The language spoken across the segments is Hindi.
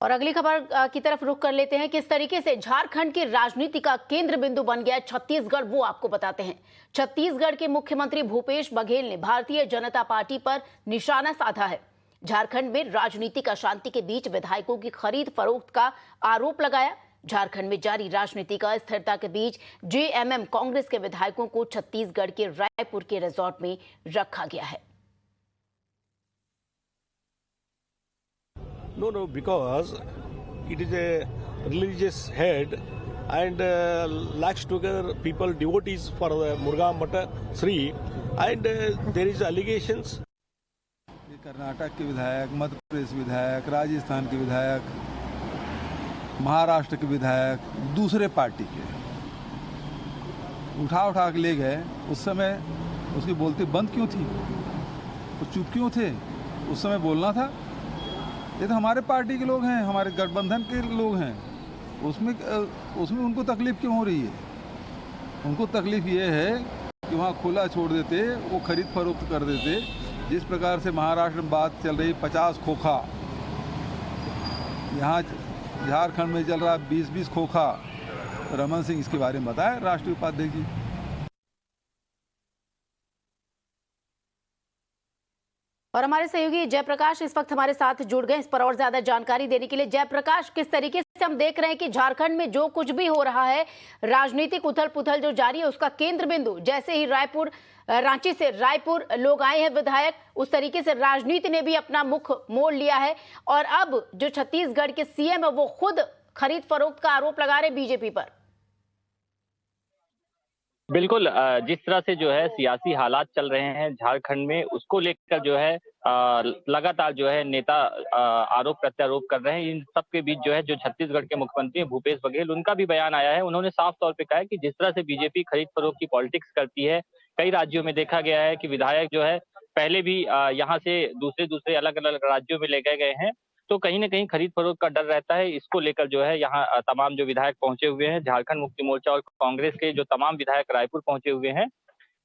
और अगली खबर की तरफ रुख कर लेते हैं। किस तरीके से झारखंड की राजनीति का केंद्र बिंदु बन गया छत्तीसगढ़, वो आपको बताते हैं। छत्तीसगढ़ के मुख्यमंत्री भूपेश बघेल ने भारतीय जनता पार्टी पर निशाना साधा है। झारखंड में राजनीतिक अशांति के बीच विधायकों की खरीद फरोख्त का आरोप लगाया। झारखंड में जारी राजनीतिक अस्थिरता के बीच जेएमएम कांग्रेस के विधायकों को छत्तीसगढ़ के रायपुर के रिजॉर्ट में रखा गया है। No, because it is a religious head and lacks together people devotees for the Murga Mata Sri and there is allegations. Karnataka के विधायक, मध्य प्रदेश विधायक, राजस्थान के विधायक, महाराष्ट्र के विधायक, दूसरे पार्टी के उठा के ले गए। उस समय उसकी बोलती बंद क्यों थी? वो चुप क्यों थे? उस समय बोलना था। ये तो हमारे पार्टी के लोग हैं, हमारे गठबंधन के लोग हैं। उसमें उनको तकलीफ क्यों हो रही है? उनको तकलीफ ये है कि वहाँ खुला छोड़ देते, वो खरीद फरोख्त कर देते। जिस प्रकार से महाराष्ट्र में बात चल रही 50 खोखा, यहाँ झारखंड में चल रहा 20-20 खोखा। रमन सिंह इसके बारे में बताए, राष्ट्रीय उपाध्यक्ष जी। और हमारे सहयोगी जयप्रकाश इस वक्त हमारे साथ जुड़ गए इस पर और ज्यादा जानकारी देने के लिए। जयप्रकाश, किस तरीके से हम देख रहे हैं कि झारखंड में जो कुछ भी हो रहा है, राजनीतिक उथल पुथल जो जारी है, उसका केंद्र बिंदु जैसे ही रांची से रायपुर लोग आए हैं विधायक, उस तरीके से राजनीति ने भी अपना मुख मोड़ लिया है। और अब जो छत्तीसगढ़ के सीएम है वो खुद खरीद फरोख्त का आरोप लगा रहे बीजेपी पर। बिल्कुल, जिस तरह से जो है सियासी हालात चल रहे हैं झारखंड में, उसको लेकर जो है लगातार जो है नेता आरोप प्रत्यारोप कर रहे हैं। इन सब के बीच जो है जो छत्तीसगढ़ के मुख्यमंत्री हैं भूपेश बघेल, उनका भी बयान आया है। उन्होंने साफ तौर पे कहा है कि जिस तरह से बीजेपी खरीद फरोख्त की पॉलिटिक्स करती है, कई राज्यों में देखा गया है कि विधायक जो है पहले भी यहाँ से दूसरे अलग अलग राज्यों में ले गए हैं, तो कहीं ना कहीं खरीद फरोख्त का डर रहता है। इसको लेकर जो है यहाँ तमाम जो विधायक पहुंचे हुए हैं, झारखंड मुक्ति मोर्चा और कांग्रेस के जो तमाम विधायक रायपुर पहुंचे हुए हैं,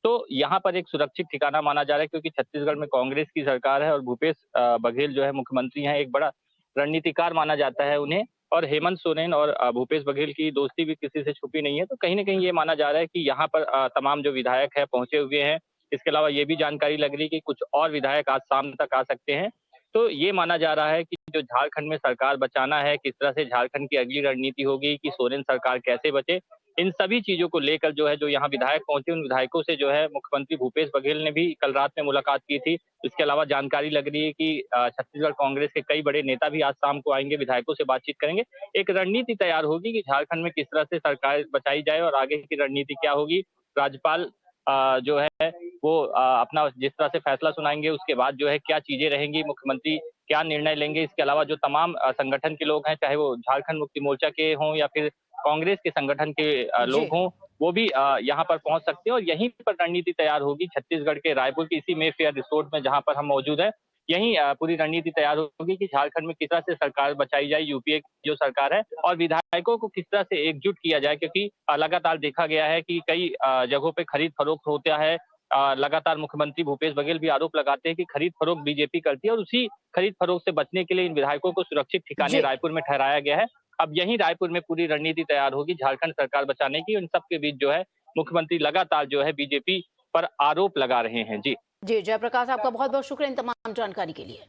तो यहाँ पर एक सुरक्षित ठिकाना माना जा रहा है, क्योंकि छत्तीसगढ़ में कांग्रेस की सरकार है और भूपेश बघेल जो है मुख्यमंत्री हैं। एक बड़ा रणनीतिकार माना जाता है उन्हें, और हेमंत सोरेन और भूपेश बघेल की दोस्ती भी किसी से छुपी नहीं है। तो कहीं ना कहीं ये माना जा रहा है कि यहाँ पर तमाम जो विधायक है पहुंचे हुए हैं। इसके अलावा ये भी जानकारी लग रही है कि कुछ और विधायक आज शाम तक आ सकते हैं। तो ये माना जा रहा है कि जो झारखंड में सरकार बचाना है, किस तरह से झारखंड की अगली रणनीति होगी, कि सोरेन सरकार कैसे बचे, इन सभी चीजों को लेकर जो है जो यहाँ विधायक पहुंचे, उन विधायकों से जो है मुख्यमंत्री भूपेश बघेल ने भी कल रात में मुलाकात की थी। इसके अलावा जानकारी लग रही है कि छत्तीसगढ़ कांग्रेस के कई बड़े नेता भी आज शाम को आएंगे, विधायकों से बातचीत करेंगे। एक रणनीति तैयार होगी कि झारखंड में किस तरह से सरकार बचाई जाए और आगे की रणनीति क्या होगी। राज्यपाल जो है वो अपना जिस तरह से फैसला सुनाएंगे, उसके बाद जो है क्या चीजें रहेंगी, मुख्यमंत्री क्या निर्णय लेंगे। इसके अलावा जो तमाम संगठन के लोग हैं, चाहे वो झारखंड मुक्ति मोर्चा के हों या फिर कांग्रेस के संगठन के लोग हों, वो भी यहाँ पर पहुंच सकते हैं और यहीं पर रणनीति तैयार होगी। छत्तीसगढ़ के रायपुर की इसी मेफेयर रिसोर्ट में जहाँ पर हम मौजूद हैं, यहीं पूरी रणनीति तैयार होगी कि झारखंड में किस तरह से सरकार बचाई जाए, यूपीए की जो सरकार है, और विधायकों को किस तरह से एकजुट किया जाए, क्योंकि लगातार देखा गया है कि कई जगहों पे खरीद फरोख्त होता है। लगातार मुख्यमंत्री भूपेश बघेल भी आरोप लगाते हैं कि खरीद फरोख्त बीजेपी करती है, और उसी खरीद फरोख्त से बचने के लिए इन विधायकों को सुरक्षित ठिकाने रायपुर में ठहराया गया है। अब यहीं रायपुर में पूरी रणनीति तैयार होगी झारखंड सरकार बचाने की। इन सबके बीच जो है मुख्यमंत्री लगातार जो है बीजेपी पर आरोप लगा रहे हैं। जी जयप्रकाश, आपका बहुत बहुत शुक्रिया इन तमाम जानकारी के लिए।